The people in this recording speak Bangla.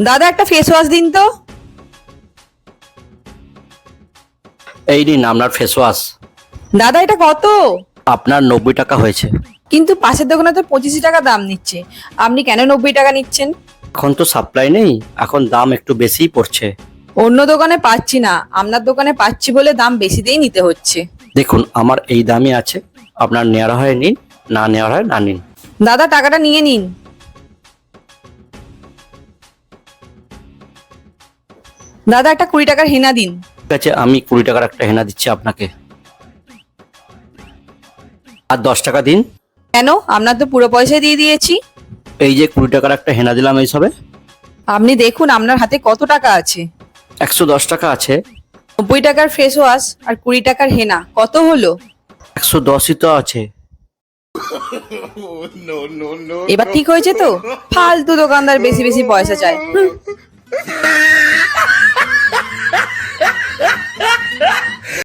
দাদা একটা ফেস ওয়াশ দিন তো। এই নিন আপনার ফেস ওয়াশ। দাদা এটা কত? আপনার 90 টাকা হয়েছে। কিন্তু পাশের দোকানে তো 25 টাকা দাম নিচ্ছে, আপনি কেন 90 টাকা নিচ্ছেন? এখন তো সাপ্লাই নেই, এখন দাম একটু বেশিই পড়ছে। অন্য দোকানে পাচ্ছি না, আপনার দোকানে পাচ্ছি বলে দাম বেশিতেই নিতে হচ্ছে। দেখুন আমার এই দামই আছে, আপনার নেওয়ার হয় নিন, না নেওয়ার হয় না নিন। দাদা টাকাটা নিয়ে নিন। দাদা একটা 20 টাকার হেনা দিন। ঠিক আছে, আমি 20 টাকার একটা হেনা দিচ্ছি আপনাকে। আর 10 টাকা দিন। কেন, আপনার তো পুরো পয়সাই দিয়ে দিয়েছি। এই যে 20 টাকার একটা হেনা দিলাম এই সবে। আপনি দেখুন আপনার হাতে কত টাকা আছে। 110 টাকা আছে। 90 টাকার ফেস ওয়াশ আর 20 টাকার হেনা কত হলো? 110ই তো আছে। এবার ঠিক হয়েছে তো? ফালতু দোকানদার বেশি বেশি পয়সা চায়।